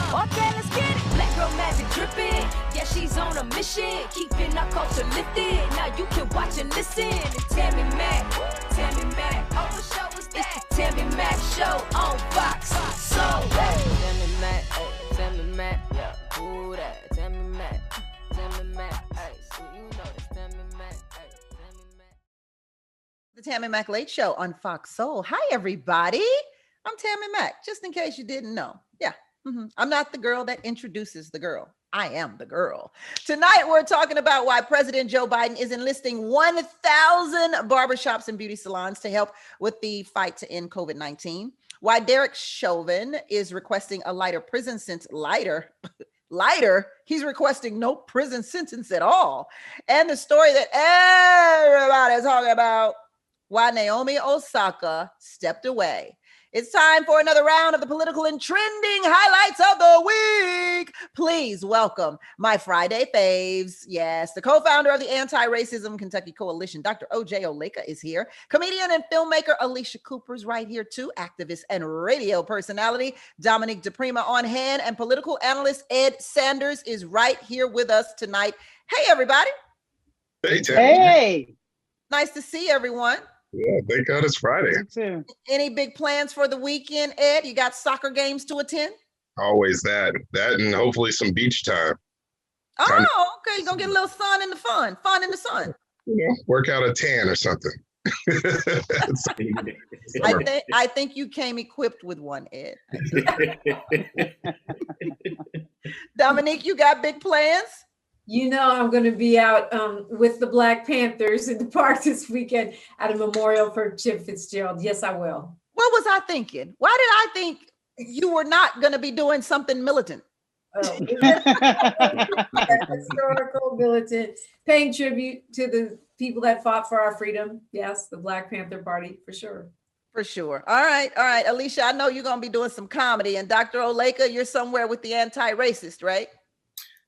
Okay, let's get it. Black girl magic dripping. Yeah, she's on a mission. Keeping our culture lifted. Now you can watch and listen. To Tammi Mack. Tammi Mack. Oh, what show is that? It's the Tammi Mack Show on Fox Soul. Tammi Mack. Tammi Mack. Yeah. Ooh, that. Tammi Mack. Tammi Mack. Hey, so you know it's Tammi Mack. Hey, Tammi Mack. The Tammi Mack Late Show on Fox Soul. Hi, everybody. I'm Tammi Mack, just in case you didn't know. Yeah, I'm not the girl that introduces the girl. I am the girl. Tonight, we're talking about why President Joe Biden is enlisting 1,000 barbershops and beauty salons to help with the fight to end COVID-19. Why Derek Chauvin is requesting a lighter prison sentence. Lighter, he's requesting no prison sentence at all. And the story that everybody's talking about, why Naomi Osaka stepped away. It's time for another round of the political and trending highlights of the week. Please welcome my Friday faves. Yes, the co-founder of the Anti-Racism Kentucky Coalition, Dr. O.J. Oleka, is here. Comedian and filmmaker Alicia Cooper's right here too. Activist and radio personality Dominique DePrima on hand. And political analyst Ed Sanders is right here with us tonight. Hey, everybody. Hey, Tammi. Hey. Nice to see everyone. Yeah, thank God it's Friday. Me too. Any big plans for the weekend, Ed? You got soccer games to attend? Always that and hopefully some beach time. Oh, okay. You're going to get a little fun in the sun. You know, work out a tan or something. I think you came equipped with one, Ed. Dominique, you got big plans? You know, I'm going to be out with the Black Panthers in the park this weekend at a memorial for Chip Fitzgerald. Yes, I will. What was I thinking? Why did I think you were not going to be doing something militant? Historical militant, paying tribute to the people that fought for our freedom. Yes, the Black Panther Party, for sure. For sure. All right. Alicia, I know you're going to be doing some comedy. And Dr. Oleka, you're somewhere with the anti-racist, right?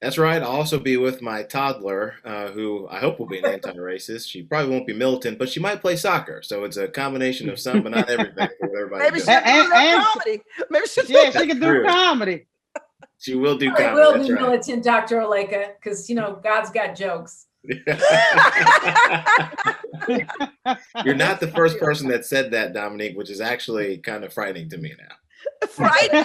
That's right. I'll also be with my toddler, who I hope will be an anti-racist. She probably won't be militant, but she might play soccer. So it's a combination of some, but not everything. Maybe she'll do comedy. Maybe she can do comedy. She will do comedy. I will be militant, Dr. Oleka, because, you know, God's got jokes. You're not the first person that said that, Dominique, which is actually kind of frightening to me now. Friday.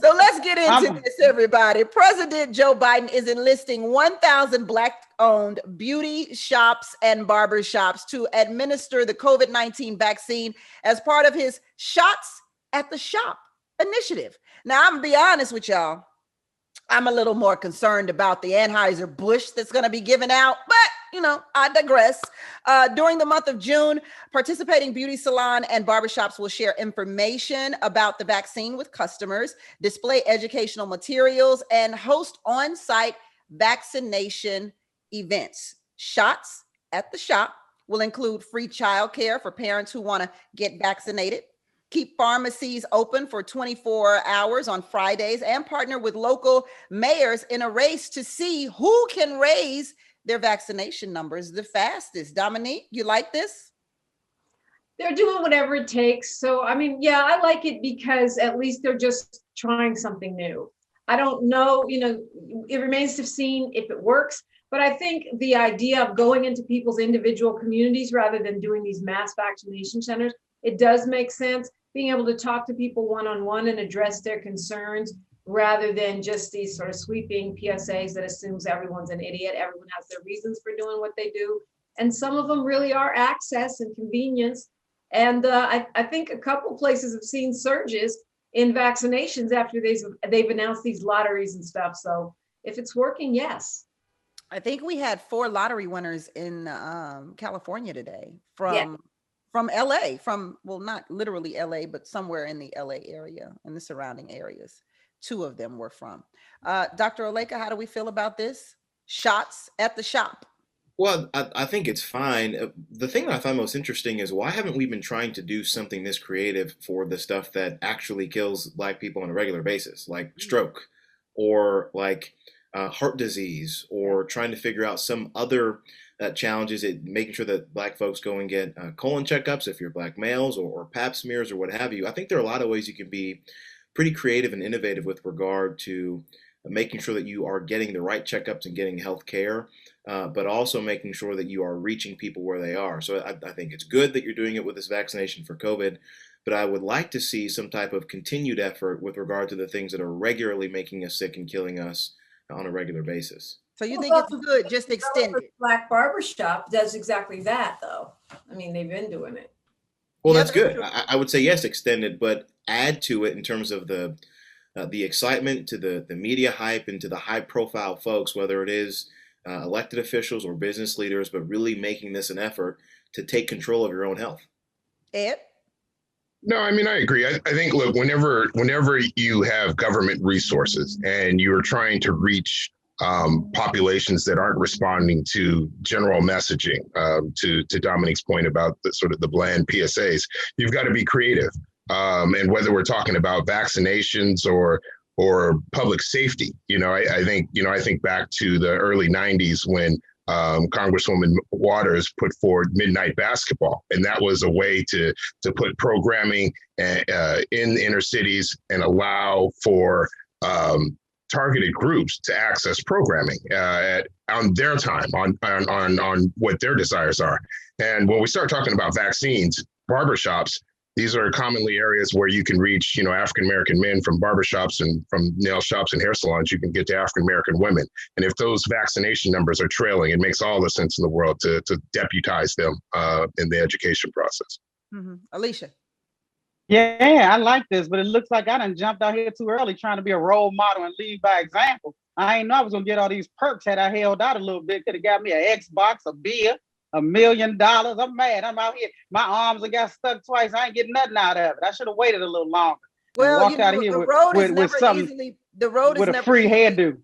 So let's get into this, everybody. President Joe Biden is enlisting 1,000 Black-owned beauty shops and barber shops to administer the COVID-19 vaccine as part of his Shots at the Shop initiative. Now, I'm going to be honest with y'all. I'm a little more concerned about the Anheuser-Busch that's going to be given out, but you know, I digress. During the month of June, participating beauty salon and barbershops will share information about the vaccine with customers, display educational materials, and host on-site vaccination events. Shots at the Shop will include free childcare for parents who want to get vaccinated, keep pharmacies open for 24 hours on Fridays, and partner with local mayors in a race to see who can raise their vaccination numbers the fastest. Dominique, you like this? They're doing whatever it takes. So, I mean, yeah, I like it because at least they're just trying something new. I don't know, you know, it remains to be seen if it works, but I think the idea of going into people's individual communities rather than doing these mass vaccination centers, it does make sense. Being able to talk to people one-on-one and address their concerns rather than just these sort of sweeping PSAs that assumes everyone's an idiot. Everyone has their reasons for doing what they do. And some of them really are access and convenience. And I think a couple places have seen surges in vaccinations after they've announced these lotteries and stuff. So if it's working, yes. I think we had 4 lottery winners in California today from LA, well, not literally LA, but somewhere in the LA area and the surrounding areas. 2 of them were from. Dr. Oleka, how do we feel about this? Shots at the Shop. Well, I think it's fine. The thing that I find most interesting is why haven't we been trying to do something this creative for the stuff that actually kills Black people on a regular basis, like stroke or like heart disease, or trying to figure out some other challenges at making sure that Black folks go and get colon checkups if you're Black males, or Pap smears or what have you. I think there are a lot of ways you can be pretty creative and innovative with regard to making sure that you are getting the right checkups and getting health care, but also making sure that you are reaching people where they are. So I think it's good that you're doing it with this vaccination for COVID, but I would like to see some type of continued effort with regard to the things that are regularly making us sick and killing us on a regular basis. So you think it's good, just extend it? Black Barbershop does exactly that, though. I mean, they've been doing it. Well, Yeah, that's that's good. true. I would say yes, extend it, but add to it in terms of the excitement, to the media hype, and to the high profile folks, whether it is elected officials or business leaders, but really making this an effort to take control of your own health. Ed? No, I mean, I agree. I think, look, whenever you have government resources and you're trying to reach populations that aren't responding to general messaging, to Dominique's point about the sort of the bland PSAs, you've got to be creative. And whether we're talking about vaccinations or public safety, I think back to the early '90s when Congresswoman Waters put forward midnight basketball, and that was a way to put programming in inner cities and allow for targeted groups to access programming on their time, on what their desires are. And when we start talking about vaccines, barbershops, these are commonly areas where you can reach, African American men from barbershops, and from nail shops and hair salons. You can get to African American women. And if those vaccination numbers are trailing, it makes all the sense in the world to deputize them in the education process. Mm-hmm. Alicia? Yeah, I like this, but it looks like I done jumped out here too early trying to be a role model and lead by example. I ain't know I was gonna get all these perks had I held out a little bit. Could have got me an Xbox, a beer, $1 million. I'm mad. I'm out here. My arms have got stuck twice. I ain't getting nothing out of it. I should have waited a little longer. Well, walked out of here the road is with never something, easily. The road with is a never free easily, hairdo.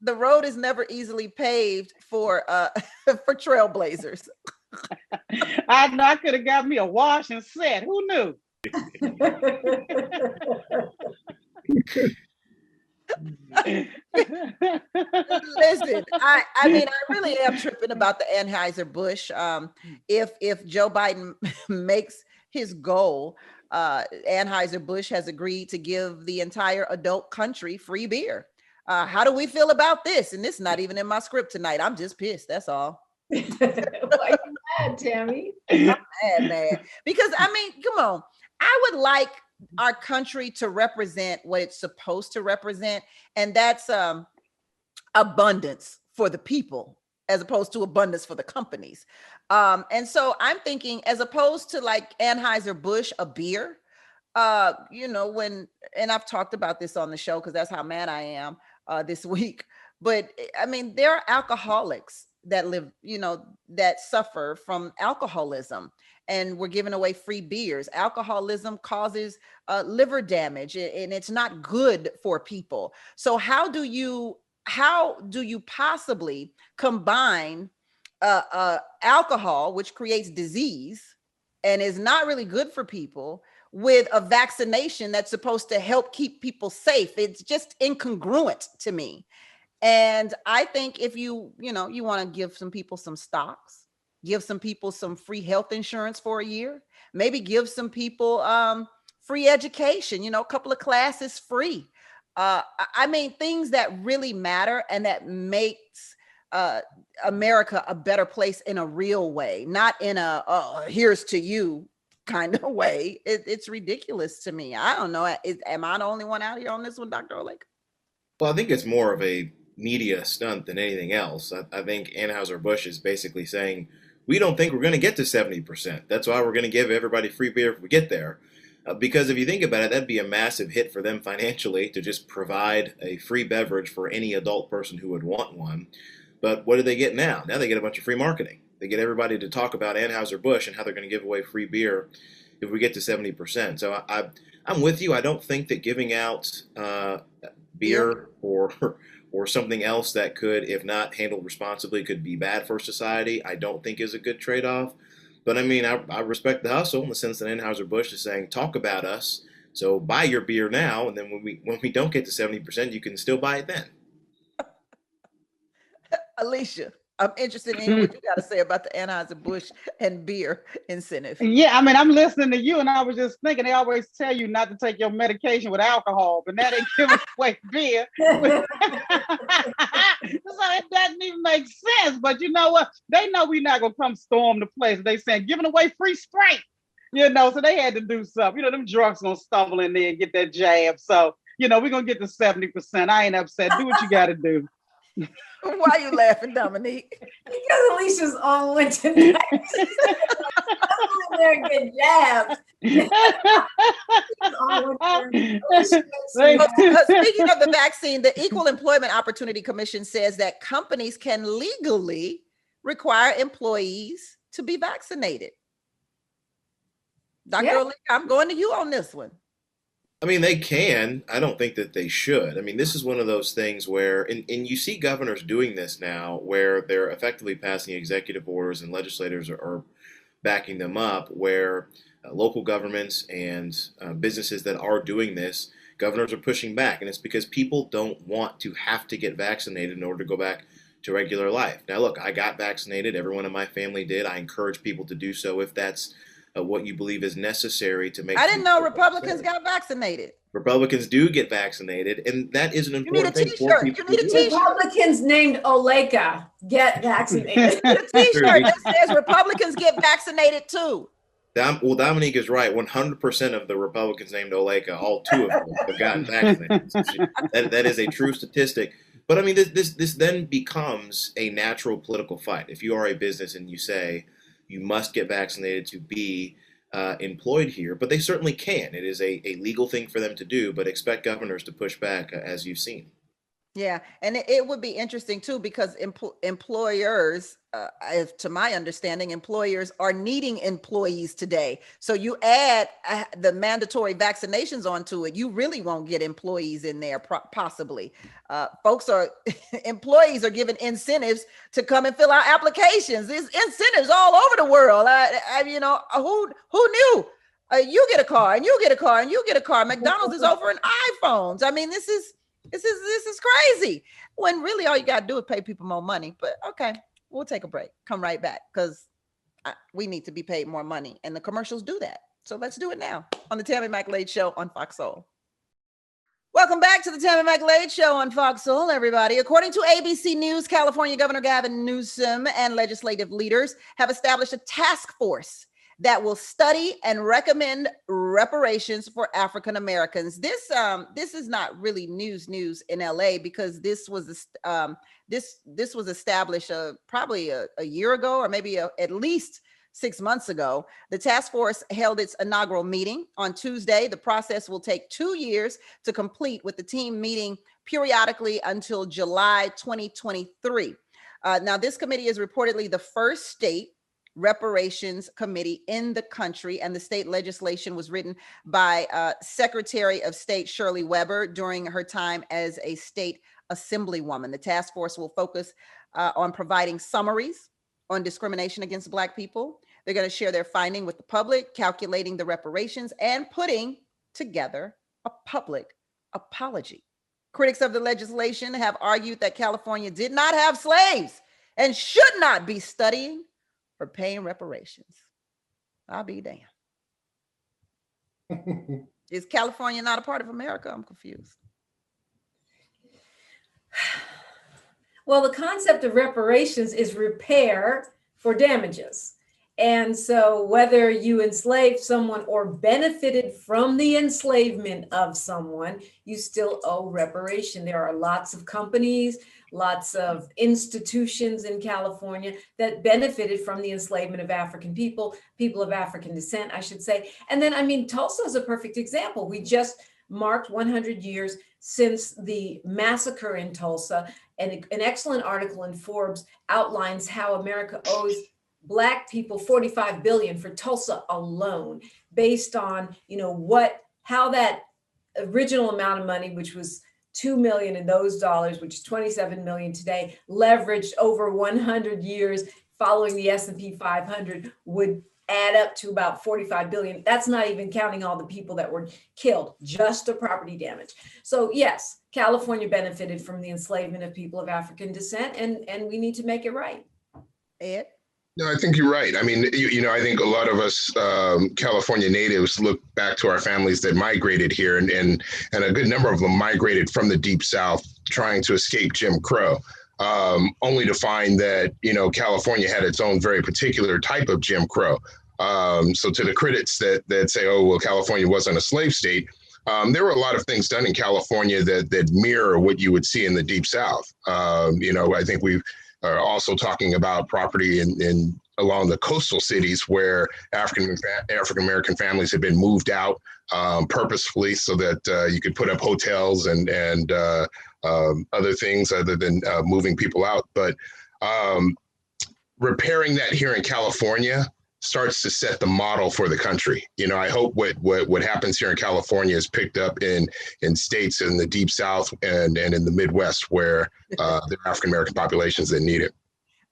The road is never easily paved for for trailblazers. I know I could have got me a wash and set. Who knew? Listen, I mean, I really am tripping about the Anheuser-Busch. If Joe Biden makes his goal, Anheuser-Busch has agreed to give the entire adult country free beer. How do we feel about this? And this is not even in my script tonight. I'm just pissed. That's all. Why are you mad, Tammy? I'm mad. Because I mean, come on. I would like our country to represent what it's supposed to represent, and that's abundance for the people as opposed to abundance for the companies. And so I'm thinking, as opposed to like Anheuser-Busch, a beer, and I've talked about this on the show because that's how mad I am this week. But I mean, there are alcoholics that live, that suffer from alcoholism, and we're giving away free beers. Alcoholism causes liver damage, and it's not good for people. So how do you possibly combine alcohol, which creates disease and is not really good for people, with a vaccination that's supposed to help keep people safe? It's just incongruent to me. And I think if you want to give some people some stocks, give some people some free health insurance for a year, maybe give some people free education, a couple of classes free. I mean, things that really matter and that makes America a better place in a real way, not in a here's to you kind of way. It's ridiculous to me. I don't know. Am I the only one out here on this one, Dr. Oleg? Well, I think it's more of a media stunt than anything else. I think Anheuser-Busch is basically saying, we don't think we're going to get to 70%. That's why we're going to give everybody free beer if we get there. Because if you think about it, that'd be a massive hit for them financially to just provide a free beverage for any adult person who would want one. But what do they get now? Now they get a bunch of free marketing. They get everybody to talk about Anheuser-Busch and how they're going to give away free beer if we get to 70%. So I'm with you. I don't think that giving out beer or something else that could, if not handled responsibly, could be bad for society, I don't think is a good trade-off. But I mean, I respect the hustle in the sense that Anheuser-Busch is saying, talk about us, so buy your beer now, and then when we don't get to 70%, you can still buy it then. Alicia. I'm interested in hearing what you got to say about the Anheuser-Busch and beer incentive. Yeah, I mean, I'm listening to you, and I was just thinking they always tell you not to take your medication with alcohol, but now they giving away beer. So it doesn't even make sense. But you know what? They know we're not gonna come storm the place. They saying giving away free Sprite, so they had to do something. Them drunks gonna stumble in there and get that jab. So we're gonna get to 70%. I ain't upset. Do what you got to do. Why are you laughing, Dominique? Because Alicia's on one tonight. I'm there and get jabbed. Speaking of the vaccine, the Equal Employment Opportunity Commission says that companies can legally require employees to be vaccinated. Dr. O'Leary, I'm going to you on this one. I mean, they can. I don't think that they should. I mean, this is one of those things where, and you see governors doing this now, where they're effectively passing executive orders and legislators are backing them up, where local governments and businesses that are doing this, governors are pushing back. And it's because people don't want to have to get vaccinated in order to go back to regular life. Now, look, I got vaccinated. Everyone in my family did. I encourage people to do so if that's what you believe is necessary to make. I didn't know Republicans got vaccinated. Republicans do get vaccinated, and that is an important thing for people. You need a t-shirt. Republicans named Oleka get vaccinated. A t-shirt that says Republicans get vaccinated too. Well, Dominique is right. 100% of the Republicans named Oleka, all two of them, have gotten vaccinated. That is a true statistic. But I mean, this then becomes a natural political fight. If you are a business and you say you must get vaccinated to be employed here, but they certainly can. It is a legal thing for them to do, but expect governors to push back, as you've seen. Yeah, and it would be interesting too, because employers, to my understanding, employers are needing employees today. So you add the mandatory vaccinations onto it, you really won't get employees in there, possibly. Employees are given incentives to come and fill out applications. There's incentives all over the world. Who knew? You get a car, and you get a car, and you get a car. McDonald's is offering iPhones. I mean, this is crazy, when really all you got to do is pay people more money. But okay, we'll take a break, come right back, because we need to be paid more money, and the commercials do that. So let's do it now on the Tammi Mac Lade Show on Fox Soul. Welcome back to the Tammi Mac Lade Show on Fox Soul, everybody. According to ABC News, California Governor Gavin Newsom and legislative leaders have established a task force that will study and recommend reparations for African Americans. This is not really news in LA, because this was established probably a year ago, or maybe at least 6 months ago. The task force held its inaugural meeting on Tuesday. The process will take 2 years to complete, with the team meeting periodically until July 2023. Now, this committee is reportedly the first state reparations committee in the country, and the state legislation was written by Secretary of State Shirley Weber during her time as a state assemblywoman. The task force will focus on providing summaries on discrimination against Black people. They're going to share their finding with the public, calculating the reparations, and putting together a public apology. Critics of the legislation have argued that California did not have slaves and should not be studying for paying reparations. I'll be damned. Is California not a part of America? I'm confused. Well, the concept of reparations is repair for damages. And so whether you enslaved someone or benefited from the enslavement of someone, you still owe reparation. There are lots of companies, lots of institutions in California that benefited from the enslavement of African people of African descent, I should say. And then, I mean, Tulsa is a perfect example. We just marked 100 years since the massacre in Tulsa, and an excellent article in Forbes outlines how America owes Black people $45 billion for Tulsa alone, based on, how that original amount of money, which was $2 million in those dollars, which is $27 million today, leveraged over 100 years following the S&P 500, would add up to about 45 billion. That's not even counting all the people that were killed, just the property damage. So yes, California benefited from the enslavement of people of African descent, and we need to make it right. Ed? No, I think you're right. I mean, I think a lot of us California natives look back to our families that migrated here, and a good number of them migrated from the Deep South, trying to escape Jim Crow, only to find that California had its own very particular type of Jim Crow. So to the critics that say, oh well, California wasn't a slave state, there were a lot of things done in California that mirror what you would see in the Deep South. I think we've are also talking about property in along the coastal cities where African American families have been moved out purposefully so that you could put up hotels and other things other than moving people out. But repairing that here in California starts to set the model for the country. I hope what happens here in California is picked up in states in the Deep South and in the Midwest where there are African American populations that need it.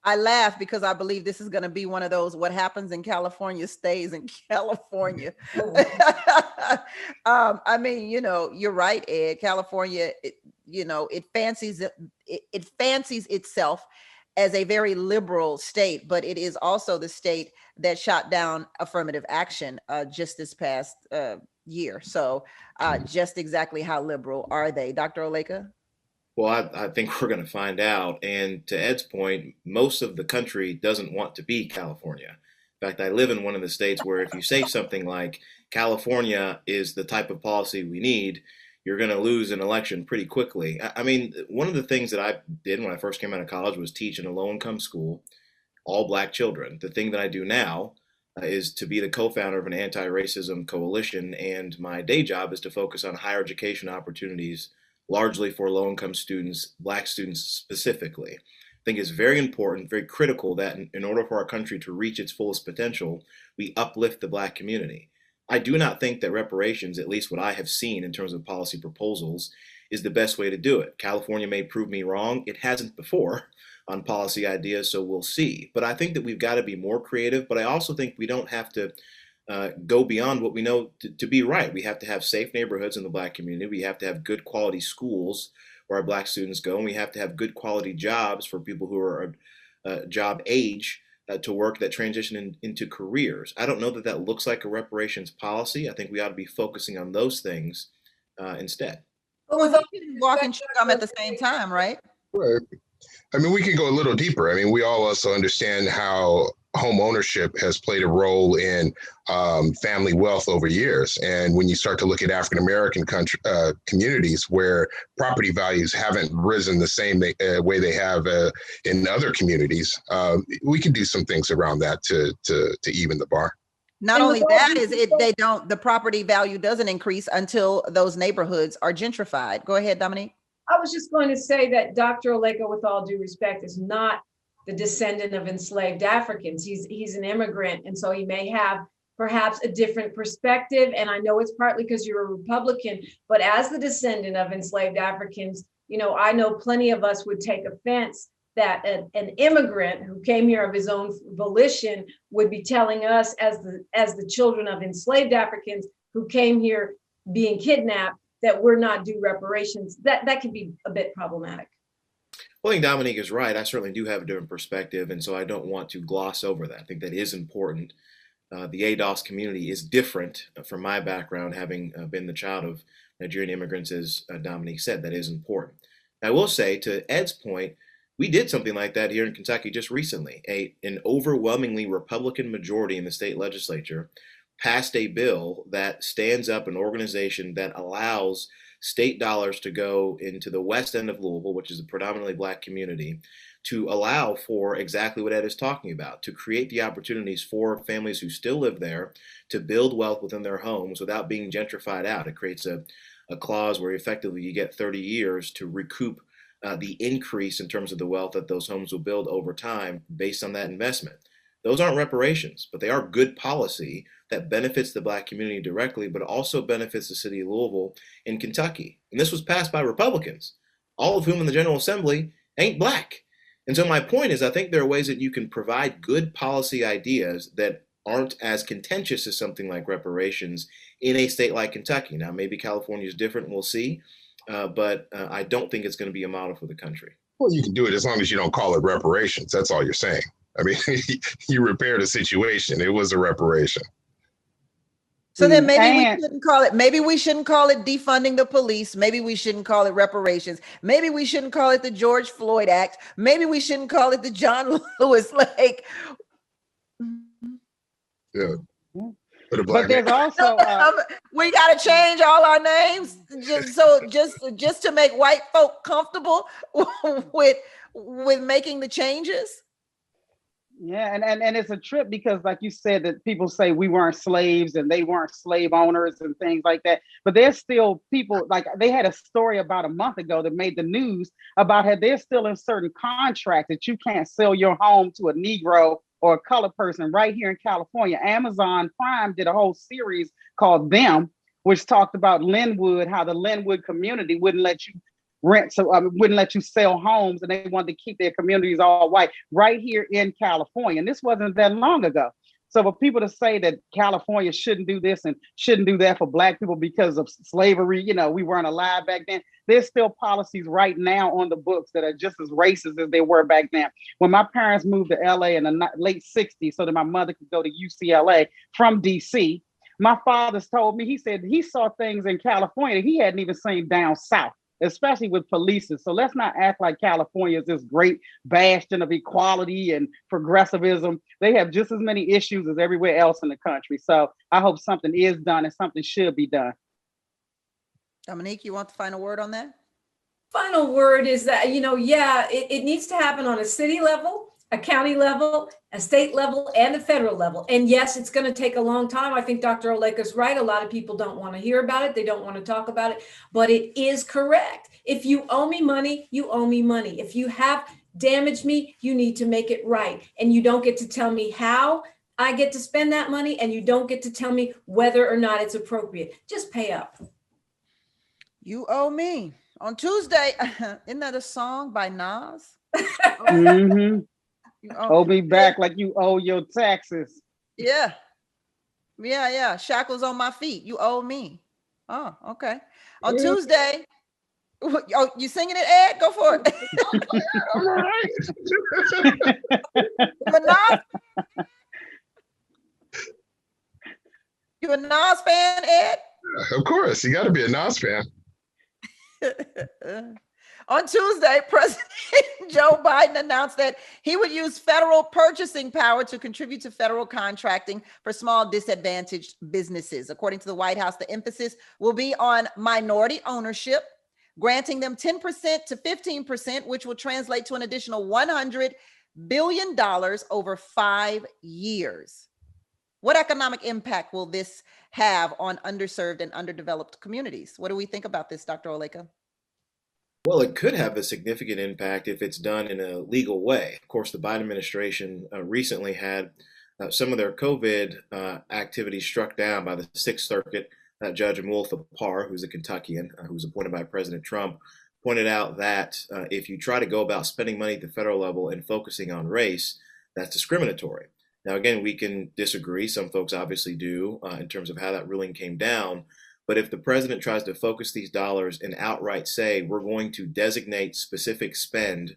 I laugh because I believe this is going to be one of those what happens in California stays in California. I mean, you're right, Ed. California, it fancies itself as a very liberal state, but it is also the state that shot down affirmative action just this past year. So just exactly how liberal are they? Dr. Oleka? Well, I think we're going to find out. And to Ed's point, most of the country doesn't want to be California. In fact, I live in one of the states where if you say something like California is the type of policy we need, you're going to lose an election pretty quickly. I mean, one of the things that I did when I first came out of college was teach in a low-income school, all Black children. The thing that I do now is to be the co-founder of an anti-racism coalition, and my day job is to focus on higher education opportunities, largely for low-income students, Black students specifically. I think it's very important, very critical that in order for our country to reach its fullest potential, we uplift the Black community. I do not think that reparations, at least what I have seen in terms of policy proposals, is the best way to do it. California may prove me wrong. It hasn't before on policy ideas, so we'll see. But I think that we've got to be more creative, but I also think we don't have to go beyond what we know to be right. We have to have safe neighborhoods in the Black community. We have to have good quality schools where our Black students go, and we have to have good quality jobs for people who are job age to work that transition into careers. I don't know that that looks like a reparations policy. I think we ought to be focusing on those things instead. Well, you can walk and chew gum at the same time, right? Right. I mean, we can go a little deeper. I mean, we all also understand how home ownership has played a role in family wealth over years. And when you start to look at African American communities where property values haven't risen the same way they have in other communities, we can do some things around that to even the bar. Not only that is it, the property value doesn't increase until those neighborhoods are gentrified. Go ahead, Dominique. I was just going to say that Dr. Oleka, with all due respect, is not the descendant of enslaved Africans. He's an immigrant, and so he may have perhaps a different perspective. And I know it's partly because you're a Republican, but as the descendant of enslaved Africans, I know plenty of us would take offense that an immigrant who came here of his own volition would be telling us as the children of enslaved Africans who came here being kidnapped that we're not due reparations. That could be a bit problematic. Well, I think Dominique is right. I certainly do have a different perspective, and so I don't want to gloss over that. I think that is important. The ADOS community is different from my background, having been the child of Nigerian immigrants, as Dominique said. That is important. I will say, to Ed's point, we did something like that here in Kentucky just recently. An overwhelmingly Republican majority in the state legislature passed a bill that stands up an organization that allows state dollars to go into the west end of Louisville, which is a predominantly Black community, to allow for exactly what Ed is talking about, to create the opportunities for families who still live there to build wealth within their homes without being gentrified out. It creates a clause where effectively you get 30 years to recoup the increase in terms of the wealth that those homes will build over time based on that investment. Those aren't reparations, but they are good policy that benefits the Black community directly, but also benefits the city of Louisville in Kentucky. And this was passed by Republicans, all of whom in the General Assembly ain't Black. And so my point is, I think there are ways that you can provide good policy ideas that aren't as contentious as something like reparations in a state like Kentucky. Now, maybe California is different, we'll see, but I don't think it's going to be a model for the country. Well, you can do it as long as you don't call it reparations. That's all you're saying. I mean, you repaired a situation. It was a reparation. So then maybe we shouldn't call it defunding the police. Maybe we shouldn't call it reparations. Maybe we shouldn't call it the George Floyd Act. Maybe we shouldn't call it the John Lewis. Yeah. But there's also we got to change all our names just to make white folk comfortable with making the changes. Yeah, and it's a trip because, like you said, that people say we weren't slaves and they weren't slave owners and things like that. But there's still people, like they had a story about a month ago that made the news about how they're still in certain contracts that you can't sell your home to a Negro or a colored person right here in California. Amazon Prime did a whole series called Them, which talked about Linwood, how the Linwood community wouldn't let you rent, so wouldn't let you sell homes, and they wanted to keep their communities all white right here in California. And this wasn't that long ago. So for people to say that California shouldn't do this and shouldn't do that for Black people because of slavery, we weren't alive back then. There's still policies right now on the books that are just as racist as they were back then. When my parents moved to LA in the late 60s so that my mother could go to UCLA from DC, my father's told me, he said he saw things in California he hadn't even seen down south, especially with police. So let's not act like California is this great bastion of equality and progressivism. They have just as many issues as everywhere else in the country. So I hope something is done and something should be done. Dominique, you want the final word on that? Final word is that, it needs to happen on a city level, a county level, a state level, and a federal level. And yes, it's going to take a long time. I think Dr. Oleka's right. A lot of people don't want to hear about it. They don't want to talk about it, but it is correct. If you owe me money, you owe me money. If you have damaged me, you need to make it right. And you don't get to tell me how I get to spend that money, and you don't get to tell me whether or not it's appropriate. Just pay up. You owe me. On Tuesday, isn't that a song by Nas? Mm-hmm. You owe me back like you owe your taxes. Yeah. Shackles on my feet. You owe me. Oh, okay. On Tuesday. Oh, you singing it, Ed? Go for it. I'm all right. You a Nas fan, Ed? Of course. You got to be a Nas fan. On Tuesday, President Joe Biden announced that he would use federal purchasing power to contribute to federal contracting for small disadvantaged businesses. According to the White House, the emphasis will be on minority ownership, granting them 10% to 15%, which will translate to an additional $100 billion over 5 years. What economic impact will this have on underserved and underdeveloped communities? What do we think about this, Dr. Oleka? Well, it could have a significant impact if it's done in a legal way. Of course, the Biden administration recently had some of their COVID activities struck down by the Sixth Circuit. Judge Amul Thapar, who's a Kentuckian, who was appointed by President Trump, pointed out that if you try to go about spending money at the federal level and focusing on race, that's discriminatory. Now, again, we can disagree. Some folks obviously do in terms of how that ruling came down. But if the president tries to focus these dollars and outright say, we're going to designate specific spend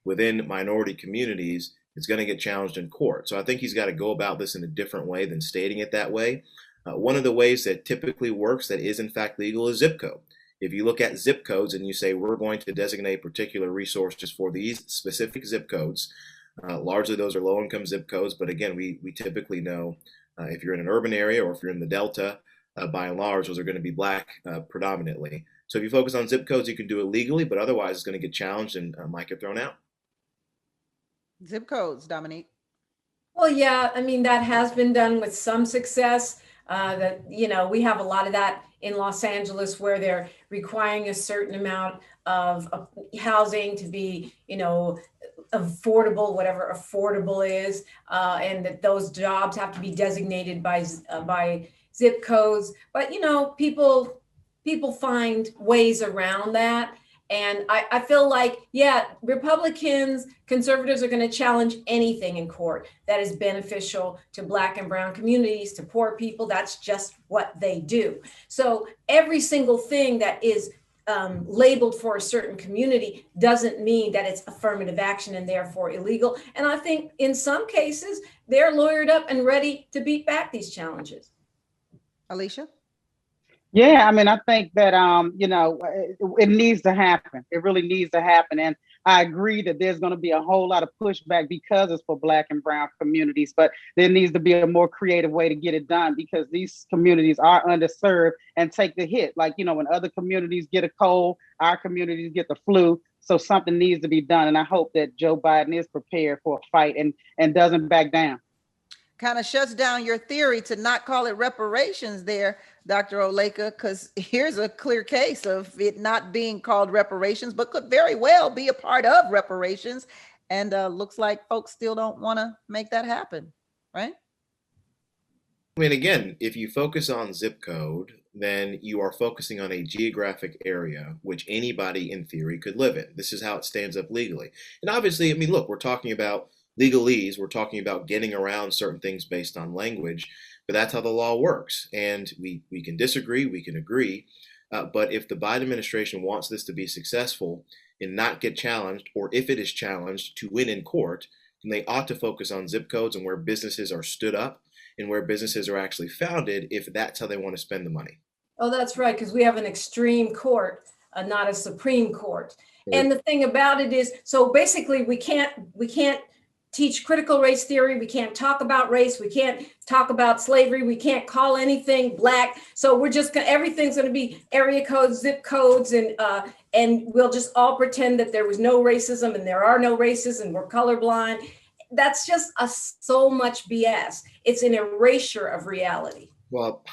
within minority communities, it's going to get challenged in court. So I think he's got to go about this in a different way than stating it that way. One of the ways that typically works that is in fact legal is zip code. If you look at zip codes and you say, we're going to designate particular resources for these specific zip codes, largely those are low-income zip codes. But again, we typically know if you're in an urban area or if you're in the Delta, by and large, those are going to be Black predominantly. So if you focus on zip codes, you can do it legally, but otherwise it's going to get challenged and might get thrown out. Zip codes, Dominique. Well, yeah, I mean, that has been done with some success. We have a lot of that in Los Angeles where they're requiring a certain amount of housing to be, affordable, whatever affordable is, and that those jobs have to be designated by zip codes. But people find ways around that, And I feel like, yeah, Republicans, conservatives are going to challenge anything in court that is beneficial to Black and brown communities, to poor people. That's just what they do. So every single thing that is labeled for a certain community doesn't mean that it's affirmative action and therefore illegal. And I think in some cases, they're lawyered up and ready to beat back these challenges. Alicia? Yeah, I mean, I think that it needs to happen. It really needs to happen, and I agree that there's going to be a whole lot of pushback because it's for Black and brown communities. But there needs to be a more creative way to get it done, because these communities are underserved and take the hit. Like, when other communities get a cold, our communities get the flu. So something needs to be done, and I hope that Joe Biden is prepared for a fight and doesn't back down. Kind of shuts down your theory to not call it reparations there, Dr. Oleka, because here's a clear case of it not being called reparations, but could very well be a part of reparations. And looks like folks still don't want to make that happen, right? I mean, again, if you focus on zip code, then you are focusing on a geographic area which anybody in theory could live in. This is how it stands up legally. And obviously, I mean, look, we're talking about legalese, we're talking about getting around certain things based on language, but that's how the law works. And we can disagree, we can agree, but if the Biden administration wants this to be successful and not get challenged, or if it is challenged to win in court, then they ought to focus on zip codes and where businesses are stood up and where businesses are actually founded, if that's how they want to spend the money. Oh, that's right, because we have an extreme court, not a Supreme Court. Right. And the thing about it is, so basically we can't teach critical race theory. We can't talk about race. We can't talk about slavery. We can't call anything Black. So we're just everything's going to be area codes, zip codes, and we'll just all pretend that there was no racism and there are no races and we're colorblind. That's just so much BS. It's an erasure of reality. Well,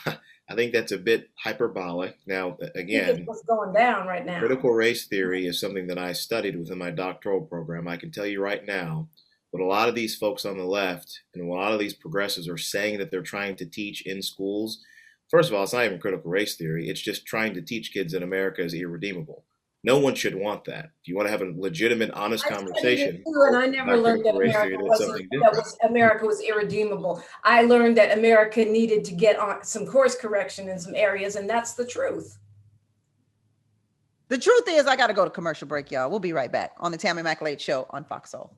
I think that's a bit hyperbolic. Now, again, what's going down right now. Critical race theory is something that I studied within my doctoral program. I can tell you right now, but a lot of these folks on the left and a lot of these progressives are saying that they're trying to teach in schools. First of all, it's not even critical race theory. It's just trying to teach kids that America is irredeemable. No one should want that. If you want to have a legitimate, honest conversation. And I never learned that America was irredeemable. I learned that America needed to get on some course correction in some areas, and that's the truth. The truth is, I got to go to commercial break, y'all. We'll be right back on the Tammi McLeod Show on Fox Soul.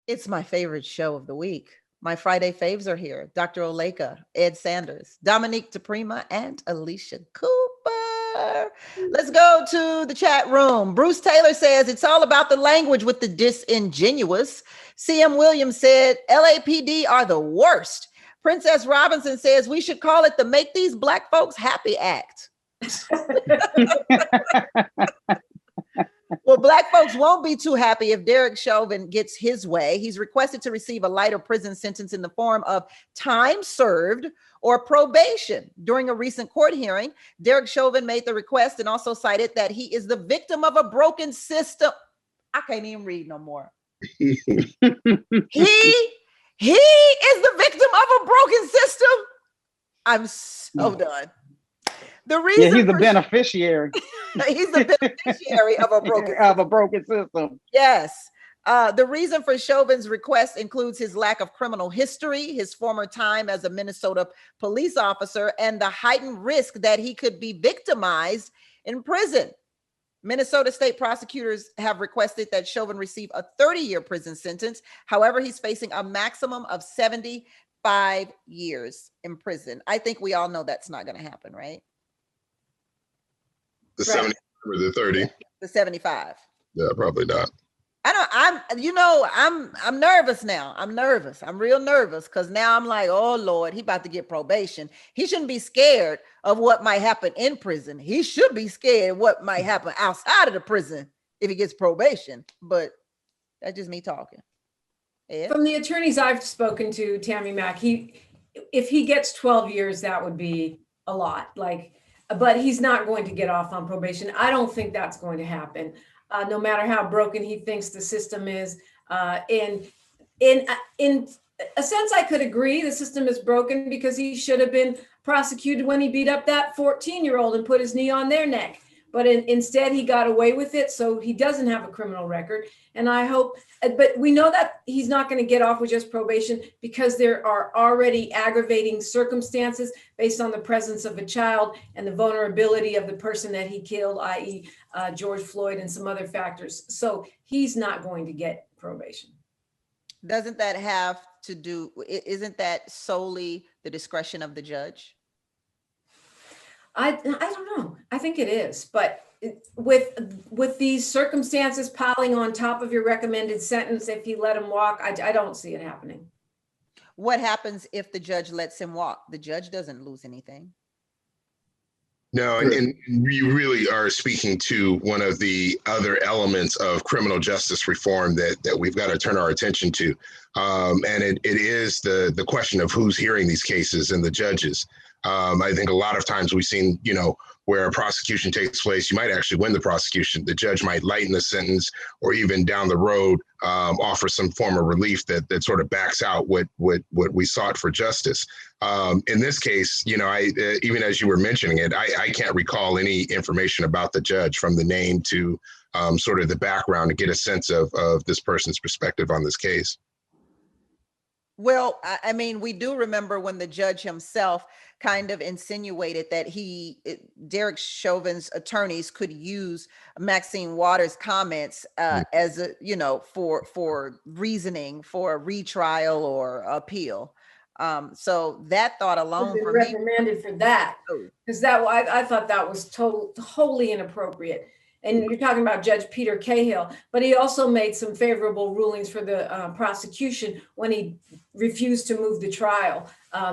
It's my favorite show of the week. My Friday faves are here. Dr. Oleka, Ed Sanders, Dominique DePrima, and Alicia Cooper. Let's go to the chat room. Bruce Taylor says it's all about the language with the disingenuous. CM Williams said LAPD are the worst. Princess Robinson says we should call it the Make These Black Folks Happy Act. Well, Black folks won't be too happy if Derek Chauvin gets his way. He's requested to receive a lighter prison sentence in the form of time served or probation. During a recent court hearing, Derek Chauvin made the request and also cited that he is the victim of a broken system. I can't even read no more. He is the victim of a broken system. I'm so done. The reason he's the beneficiary. He's the beneficiary of a broken system. Yes. The reason for Chauvin's request includes his lack of criminal history, his former time as a Minnesota police officer, and the heightened risk that he could be victimized in prison. Minnesota state prosecutors have requested that Chauvin receive a 30-year prison sentence. However, he's facing a maximum of 75 years in prison. I think we all know that's not going to happen, right? The 70 or the 30? The 75. Yeah, probably not. I'm nervous now. I'm nervous. I'm real nervous because now I'm like, oh Lord, he about to get probation. He shouldn't be scared of what might happen in prison. He should be scared of what might happen outside of the prison if he gets probation. But that's just me talking. Ed? From the attorneys I've spoken to, Tammi Mack, if he gets 12 years, that would be a lot. But he's not going to get off on probation. I don't think that's going to happen. No matter how broken he thinks the system is. In a sense, I could agree the system is broken because he should have been prosecuted when he beat up that 14-year-old and put his knee on their neck. but instead he got away with it. So he doesn't have a criminal record. And I hope, but we know that he's not going to get off with just probation because there are already aggravating circumstances based on the presence of a child and the vulnerability of the person that he killed, i.e. George Floyd, and some other factors. So he's not going to get probation. Doesn't that have to do, isn't that solely the discretion of the judge? I don't know. I think it is, but with these circumstances piling on top of your recommended sentence, if you let him walk, I don't see it happening. What happens if the judge lets him walk? The judge doesn't lose anything. No, and you really are speaking to one of the other elements of criminal justice reform that we've got to turn our attention to. And it is the question of who's hearing these cases and the judges. I think a lot of times we've seen, where a prosecution takes place, you might actually win the prosecution. The judge might lighten the sentence or even down the road offer some form of relief that sort of backs out what we sought for justice. In this case, even as you were mentioning it, I can't recall any information about the judge, from the name to sort of the background, to get a sense of this person's perspective on this case. Well, I mean, we do remember when the judge himself kind of insinuated that Derek Chauvin's attorneys could use Maxine Waters' comments as a, for reasoning for a retrial or appeal. So that thought alone for me, reprimanded for that, because I thought that was wholly inappropriate. And you're talking about Judge Peter Cahill, but he also made some favorable rulings for the prosecution when he refused to move the trial.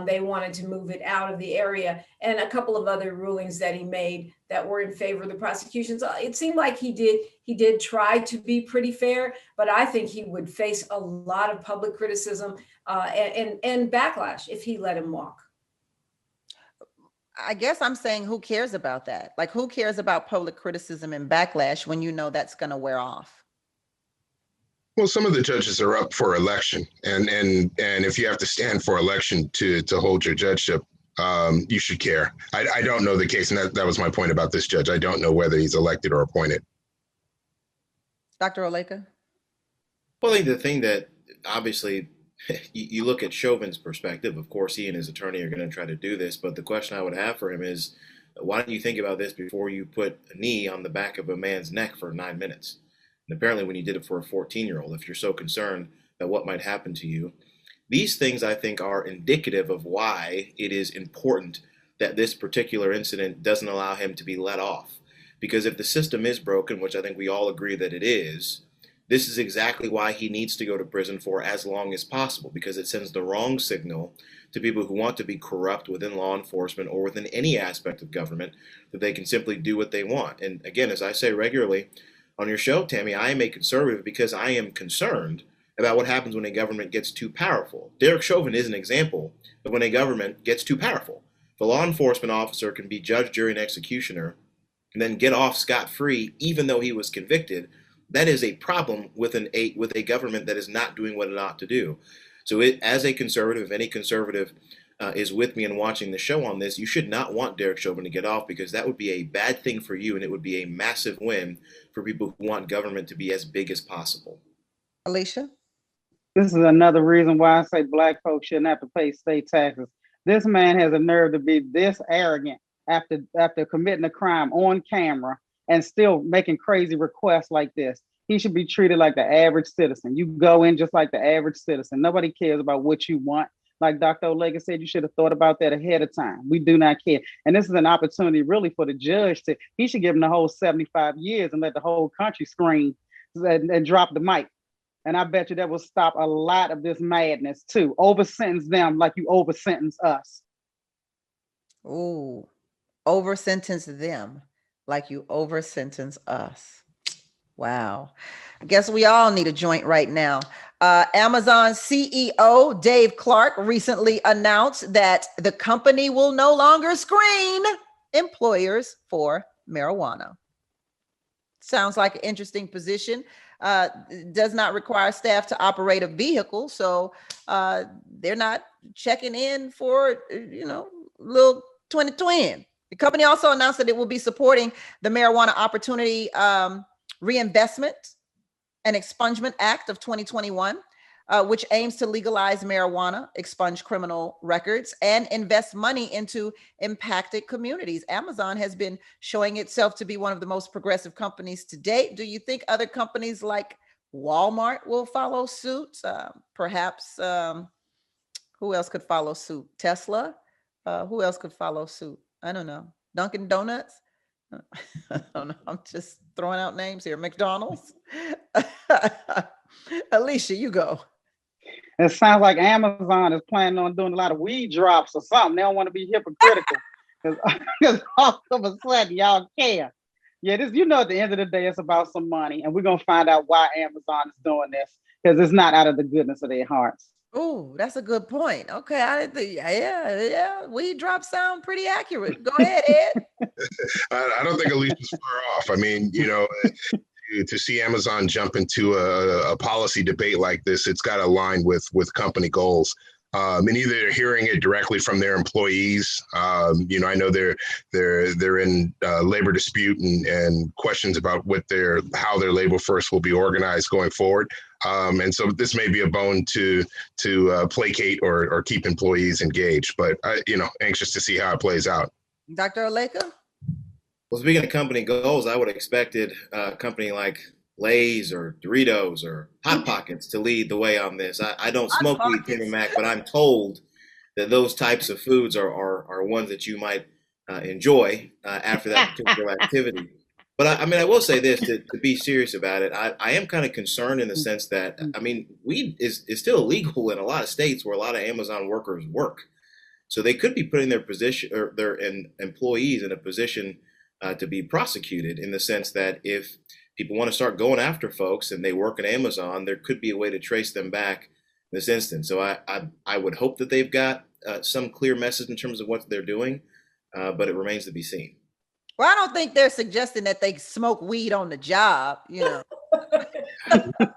They wanted to move it out of the area, and a couple of other rulings that he made that were in favor of the prosecution. So it seemed like he did try to be pretty fair, but I think he would face a lot of public criticism and backlash if he let him walk. I guess I'm saying, who cares about that? Like, who cares about public criticism and backlash when you know that's going to wear off? Well, some of the judges are up for election, and if you have to stand for election to hold your judgeship, you should care. I don't know the case, and that was my point about this judge. I don't know whether he's elected or appointed. Dr. Oleka? Well, I think the thing that obviously you look at Chauvin's perspective, of course, he and his attorney are going to try to do this, but the question I would have for him is, why don't you think about this before you put a knee on the back of a man's neck for 9 minutes? And apparently when you did it for a 14-year-old, if you're so concerned that what might happen to you, these things I think are indicative of why it is important that this particular incident doesn't allow him to be let off. Because if the system is broken, which I think we all agree that it is, this is exactly why he needs to go to prison for as long as possible, because it sends the wrong signal to people who want to be corrupt within law enforcement or within any aspect of government, that they can simply do what they want. And again, as I say regularly on your show, Tammi, I am a conservative because I am concerned about what happens when a government gets too powerful. Derek Chauvin is an example of when a government gets too powerful. If a law enforcement officer can be judge, jury, and executioner and then get off scot-free even though he was convicted, that is a problem with a government that is not doing what it ought to do. So as a conservative, if any conservative is with me and watching the show on this, you should not want Derek Chauvin to get off, because that would be a bad thing for you, and it would be a massive win for people who want government to be as big as possible. Alicia? This is another reason why I say Black folks shouldn't have to pay state taxes. This man has a nerve to be this arrogant after committing a crime on camera and still making crazy requests like this. He should be treated like the average citizen. You go in just like the average citizen. Nobody cares about what you want. Like Dr. Olega said, you should have thought about that ahead of time. We do not care. And this is an opportunity really for the judge he should give him the whole 75 years and let the whole country scream and drop the mic. And I bet you that will stop a lot of this madness too. Over-sentence them like you over-sentence us. Ooh, over-sentence them like you over-sentence us. Wow. I guess we all need a joint right now. Amazon CEO Dave Clark recently announced that the company will no longer screen employers for marijuana. Sounds like an interesting position. Does not require staff to operate a vehicle, so they're not checking in for, little twin. The company also announced that it will be supporting the Marijuana Opportunity Reinvestment and Expungement Act of 2021, which aims to legalize marijuana, expunge criminal records, and invest money into impacted communities. Amazon has been showing itself to be one of the most progressive companies to date. Do you think other companies like Walmart will follow suit? Perhaps, who else could follow suit? Tesla? Who else could follow suit? I don't know. Dunkin' Donuts? I don't know. I'm just throwing out names here. McDonald's? Alicia, you go. It sounds like Amazon is planning on doing a lot of weed drops or something. They don't want to be hypocritical because all of a sudden y'all care. Yeah, this, at the end of the day, it's about some money, and we're gonna find out why Amazon is doing this, because it's not out of the goodness of their hearts. Oh, that's a good point. Okay, I didn't think. Yeah. Weed drops sound pretty accurate. Go ahead, Ed. I don't think Alicia's far off. I mean, to see Amazon jump into a policy debate like this, it's got to align with company goals. And either they're hearing it directly from their employees. I know they're in labor dispute and questions about how their labor force will be organized going forward. And so this may be a bone to placate or keep employees engaged. But anxious to see how it plays out. Dr. Oleka? Well, speaking of company goals, I would have expected a company like Lay's or Doritos or Hot Pockets to lead the way on this. I don't smoke weed, Tammi Mac, but I'm told that those types of foods are ones that you might enjoy after that particular activity. But I will say this, to be serious about it, I am kind of concerned in the sense that, weed is still illegal in a lot of states where a lot of Amazon workers work. So they could be putting their employees in a position to be prosecuted, in the sense that if people want to start going after folks and they work at Amazon, there could be a way to trace them back in this instance. So I would hope that they've got some clear message in terms of what they're doing, but it remains to be seen. Well, I don't think they're suggesting that they smoke weed on the job,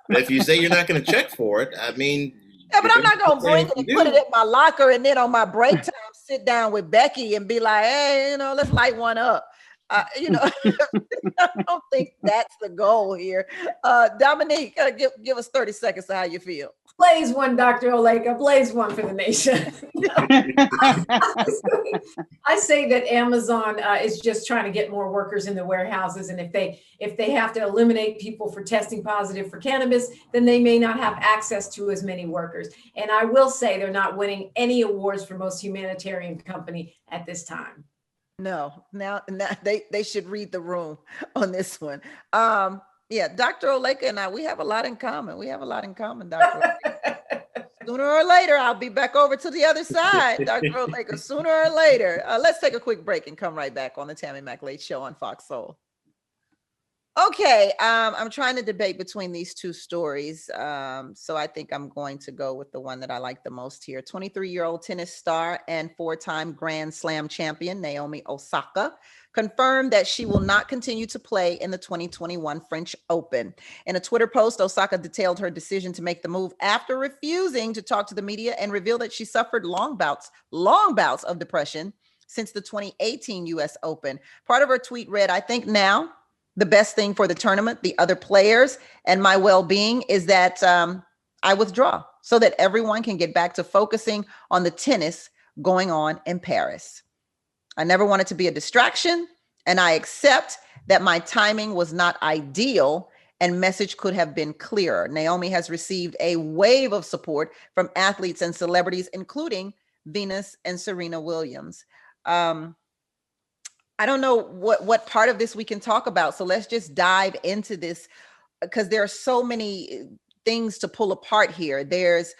If you say you're not going to check for it, Yeah, but I'm not going to bring it and put it in my locker and then on my break time sit down with Becky and be like, hey, let's light one up. I don't think that's the goal here. Dominique, give us 30 seconds of how you feel. Blaze one, Dr. Oleka, blaze one for the nation. I say that Amazon is just trying to get more workers in the warehouses. And if they have to eliminate people for testing positive for cannabis, then they may not have access to as many workers. And I will say they're not winning any awards for most humanitarian company at this time. No, now they should read the room on this one. Yeah, Dr. Oleka and I, we have a lot in common. Dr. Oleka. Sooner or later, I'll be back over to the other side, Dr. Oleka. Sooner or later. Let's take a quick break and come right back on the Tammi Mac Late Show on Fox Soul. Okay, I'm trying to debate between these two stories. So I think I'm going to go with the one that I like the most here. 23-year-old tennis star and 4-time Grand Slam champion Naomi Osaka confirmed that she will not continue to play in the 2021 French Open. In a Twitter post, Osaka detailed her decision to make the move after refusing to talk to the media and revealed that she suffered long bouts of depression since the 2018 US Open. Part of her tweet read, "I think now the best thing for the tournament, the other players, and my well-being is that I withdraw so that everyone can get back to focusing on the tennis going on in Paris. I never wanted to be a distraction, and I accept that my timing was not ideal and message could have been clearer." Naomi has received a wave of support from athletes and celebrities, including Venus and Serena Williams. I don't know what part of this we can talk about. So let's just dive into this because there are so many things to pull apart here. There's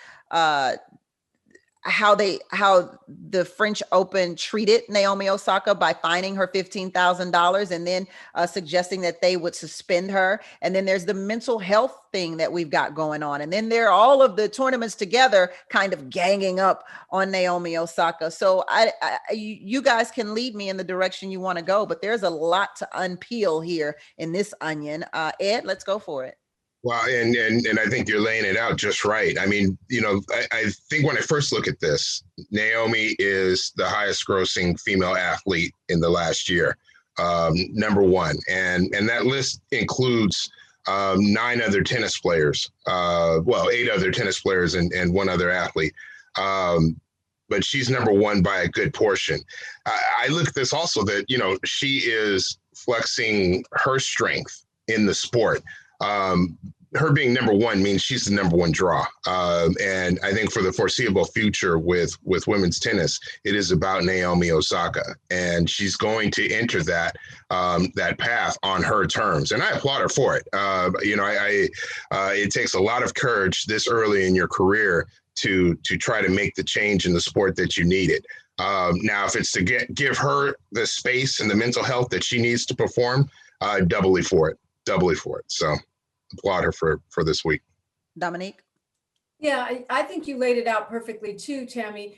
how the French Open treated Naomi Osaka by fining her $15,000 and then suggesting that they would suspend her. And then there's the mental health thing that we've got going on. And then there are all of the tournaments together kind of ganging up on Naomi Osaka. So you guys can lead me in the direction you want to go, but there's a lot to unpeel here in this onion. Ed, let's go for it. Well, and I think you're laying it out just right. I mean, I think when I first look at this, Naomi is the highest grossing female athlete in the last year, number one, and that list includes nine other tennis players, well, eight other tennis players and one other athlete. But she's number one by a good portion. I look at this also that she is flexing her strength in the sport. Her being number one means she's the number one draw. And I think for the foreseeable future with women's tennis, it is about Naomi Osaka, and she's going to enter that path on her terms. And I applaud her for it. It takes a lot of courage this early in your career to try to make the change in the sport that you needed. Now, if it's to give her the space and the mental health that she needs to perform, doubly for it. So applaud her for this week. Dominique? Yeah, I think you laid it out perfectly too, Tammy.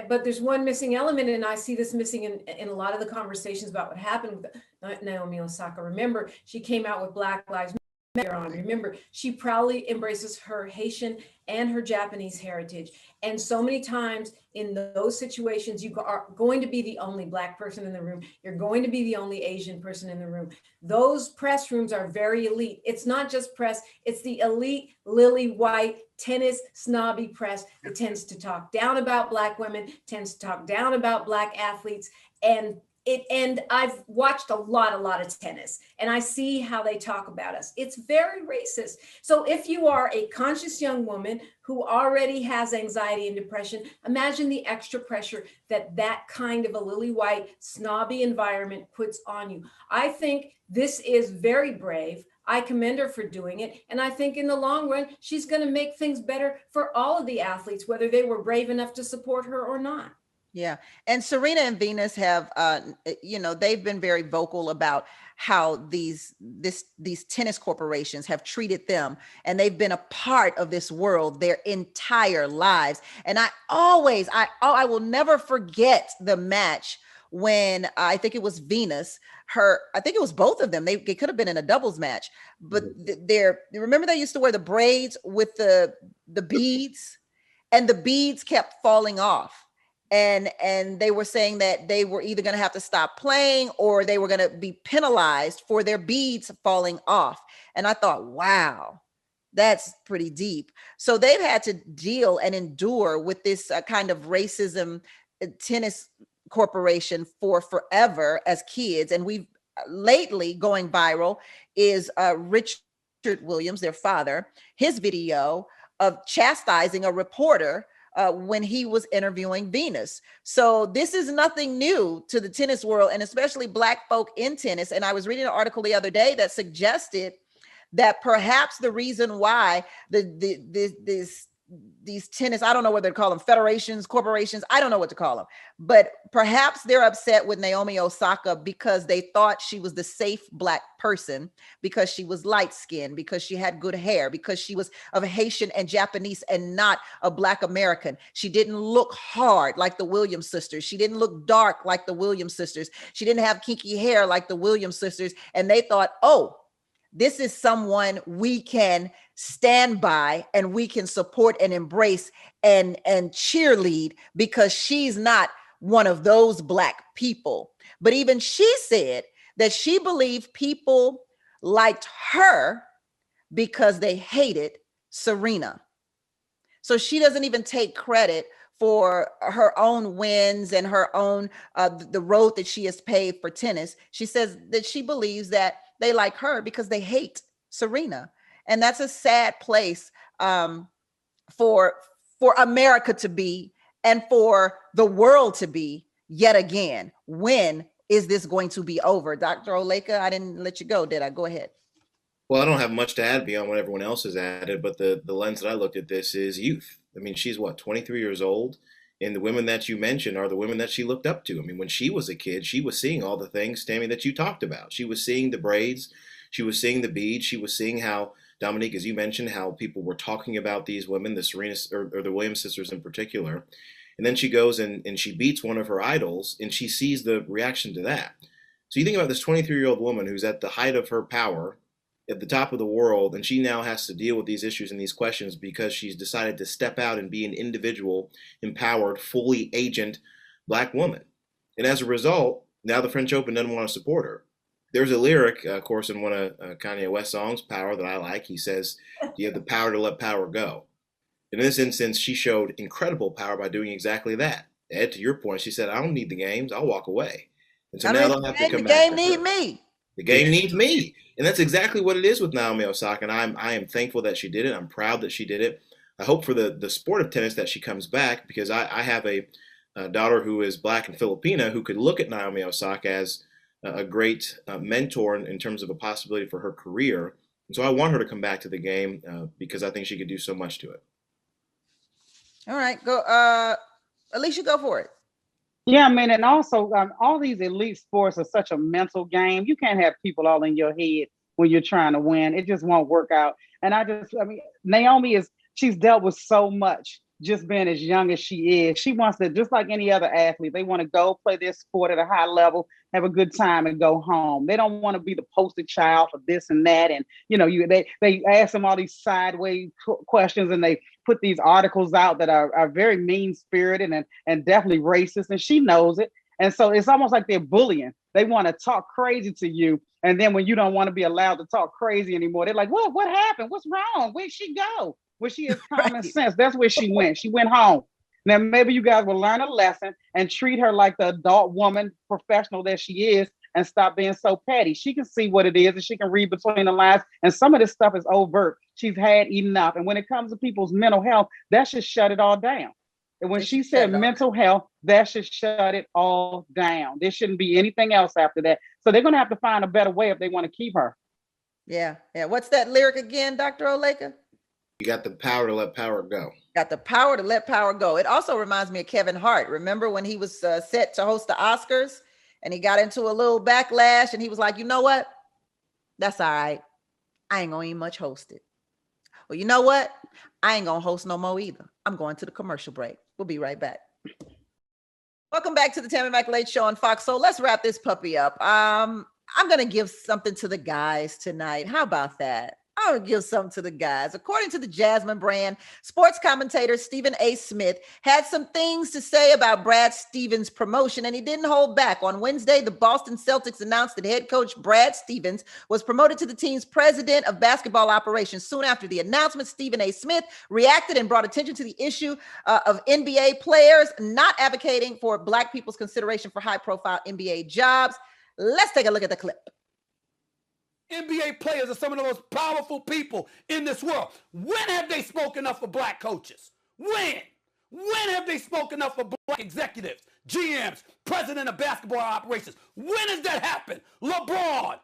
But there's one missing element, and I see this missing in a lot of the conversations about what happened with Naomi Osaka. Remember, she came out with Black Lives Matter on. Remember, she proudly embraces her Haitian and her Japanese heritage. And so many times in those situations, you are going to be the only Black person in the room. You're going to be the only Asian person in the room. Those press rooms are very elite. It's not just press, it's the elite, lily white, tennis snobby press that tends to talk down about Black women, tends to talk down about Black athletes. And I've watched a lot of tennis, and I see how they talk about us. It's very racist. So if you are a conscious young woman who already has anxiety and depression, imagine the extra pressure that kind of a lily white snobby environment puts on you. I think this is very brave. I commend her for doing it. And I think in the long run, she's going to make things better for all of the athletes, whether they were brave enough to support her or not. Yeah. And Serena and Venus have, they've been very vocal about how these tennis corporations have treated them, and they've been a part of this world their entire lives. And I will never forget the match when I think it was Venus, I think it was both of them. They could have been in a doubles match, but remember they used to wear the braids with the beads, and the beads kept falling off. And they were saying that they were either going to have to stop playing or they were going to be penalized for their beads falling off. And I thought, wow, that's pretty deep. So they've had to deal and endure with this kind of racism tennis corporation for forever as kids. And we've lately going viral is Richard Williams, their father, his video of chastising a reporter when he was interviewing Venus. So this is nothing new to the tennis world, and especially Black folk in tennis. And I was reading an article the other day that suggested that perhaps the reason why these tennis, I don't know what they call them, federations, corporations, I don't know what to call them, but perhaps they're upset with Naomi Osaka because they thought she was the safe Black person, because she was light skinned, because she had good hair, because she was of Haitian and Japanese and not a Black American. She didn't look hard like the Williams sisters. She didn't look dark like the Williams sisters. She didn't have kinky hair like the Williams sisters. And they thought, oh, this is someone we can stand by and we can support and embrace and cheerlead, because she's not one of those Black people. But even she said that she believed people liked her because they hated Serena. So she doesn't even take credit for her own wins and her own, the road that she has paved for tennis. She says that she believes that they like her because they hate Serena. And that's a sad place for America to be, and for the world to be yet again. When is this going to be over? Dr. Oleka, I didn't let you go, did I? Go ahead. Well, I don't have much to add beyond what everyone else has added, but the lens that I looked at this is youth. I mean, she's what, 23 years old? And the women that you mentioned are the women that she looked up to. I mean, when she was a kid, she was seeing all the things, Tammy, that you talked about. She was seeing the braids, she was seeing the beads, she was seeing how, Dominique, as you mentioned, how people were talking about these women, the Serena or the Williams sisters in particular. And then she goes and she beats one of her idols, and she sees the reaction to that. So you think about this 23-year-old woman who's at the height of her power, at the top of the world, and she now has to deal with these issues and these questions because she's decided to step out and be an individual, empowered, fully agent Black woman. And as a result, now the French Open doesn't want to support her. There's a lyric, of course, in one of Kanye West's songs, Power, that I like. He says, you have the power to let power go. In this instance, she showed incredible power by doing exactly that. Ed, to your point, she said, I don't need the games. I'll walk away. And so now they'll have to come back. The game need me. The game needs me. And that's exactly what it is with Naomi Osaka. And I am thankful that she did it. I'm proud that she did it. I hope for the sport of tennis that she comes back, because I have a daughter who is Black and Filipina who could look at Naomi Osaka as a great mentor in terms of a possibility for her career. And so I want her to come back to the game because I think she could do so much to it. All right, go. Alicia, go for it. Yeah, I mean, and also all these elite sports are such a mental game. You can't have people all in your head when you're trying to win. It just won't work out. And I mean, Naomi she's dealt with so much just being as young as she is. She wants to, just like any other athlete, they want to go play their sport at a high level, have a good time, and go home. They don't want to be the poster child for this and that. And, they ask them all these sideways questions, and they put these articles out that are very mean-spirited and definitely racist, and she knows it. And so it's almost like they're bullying. They want to talk crazy to you. And then when you don't want to be allowed to talk crazy anymore, they're like, what happened? What's wrong? Where'd she go? Where she has common sense. That's where she went. She went home. Now, maybe you guys will learn a lesson and treat her like the adult woman professional that she is, and stop being so petty. She can see what it is, and she can read between the lines. And some of this stuff is overt. She's had enough. And when it comes to people's mental health, that should shut it all down. And when she said mental health, that should shut it all down. There shouldn't be anything else after that. So they're going to have to find a better way if they want to keep her. Yeah. What's that lyric again, Dr. Oleka? You got the power to let power go. Got the power to let power go. It also reminds me of Kevin Hart. Remember when he was set to host the Oscars and he got into a little backlash and he was like, you know what? That's all right. I ain't going to even much host it. Well, you know what? I ain't going to host no more either. I'm going to the commercial break. We'll be right back. Welcome back to the Tammi McLeod Show on Fox. So let's wrap this puppy up. I'm going to give something to the guys tonight. How about that? I'm going to give something to the guys. According to the Jasmine brand, sports commentator Stephen A. Smith had some things to say about Brad Stevens' promotion, and he didn't hold back. On Wednesday, the Boston Celtics announced that head coach Brad Stevens was promoted to the team's president of basketball operations. Soon after the announcement, Stephen A. Smith reacted and brought attention to the issue of NBA players not advocating for Black people's consideration for high-profile NBA jobs. Let's take a look at the clip. NBA players are some of the most powerful people in this world. When have they spoken up for Black coaches? When? When have they spoken up for Black executives, GMs, president of basketball operations? When has that happened? LeBron.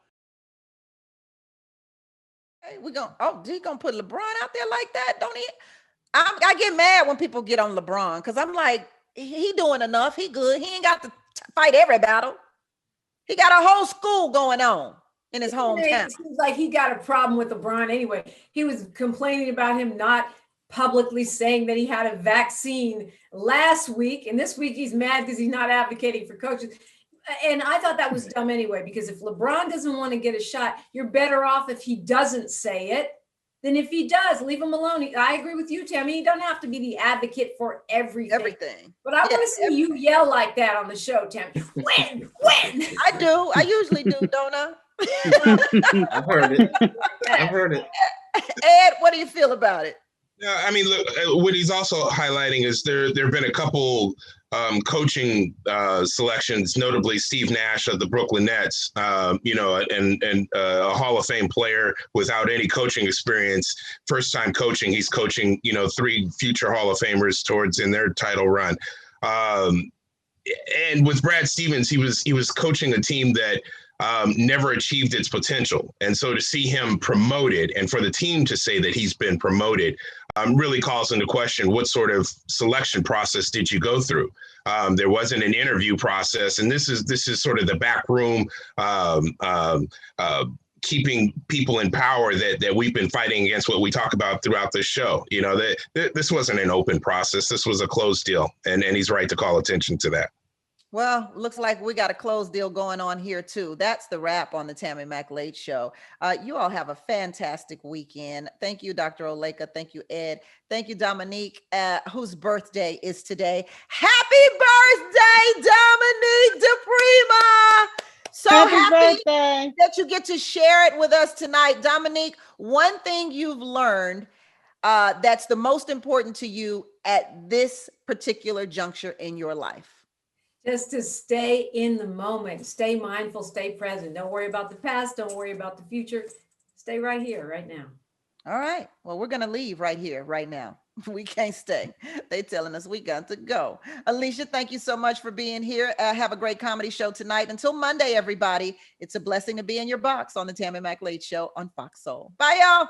Hey, he gonna put LeBron out there like that? Don't he? I get mad when people get on LeBron because I'm like, he doing enough. He good. He ain't got to fight every battle. He got a whole school going on in his hometown. It seems like he got a problem with LeBron anyway. He was complaining about him not publicly saying that he had a vaccine last week. And this week he's mad because he's not advocating for coaches. And I thought that was dumb anyway, because if LeBron doesn't want to get a shot, you're better off if he doesn't say it than if he does. Leave him alone. I agree with you, Tammi. You don't have to be the advocate for everything. But I want to see you yell like that on the show, Tammi. When? I do. I usually do, don't I? I've heard it. Ed, what do you feel about it? Yeah, I mean, look, what he's also highlighting is there have been a couple coaching selections, notably Steve Nash of the Brooklyn Nets, and a Hall of Fame player without any coaching experience, first time coaching. He's coaching, 3 future Hall of Famers towards in their title run. And with Brad Stevens, he was coaching a team that never achieved its potential. And so to see him promoted and for the team to say that he's been promoted really calls into question what sort of selection process did you go through? There wasn't an interview process. And this is sort of the back room keeping people in power that we've been fighting against, what we talk about throughout this show. This wasn't an open process. This was a closed deal. And he's right to call attention to that. Well, looks like we got a closed deal going on here too. That's the wrap on the Tammy Mack Late Show. You all have a fantastic weekend. Thank you, Dr. Oleka. Thank you, Ed. Thank you, Dominique, whose birthday is today. Happy birthday, Dominique DePrima! So happy birthday. that you get to share it with us tonight. Dominique, one thing you've learned that's the most important to you at this particular juncture in your life? Just to stay in the moment, stay mindful, stay present. Don't worry about the past. Don't worry about the future. Stay right here, right now. All right. Well, we're going to leave right here, right now. We can't stay. They telling us we got to go. Alicia, thank you so much for being here. Have a great comedy show tonight. Until Monday, everybody, it's a blessing to be in your box on the Tammy Mack Late Show on Fox Soul. Bye, y'all.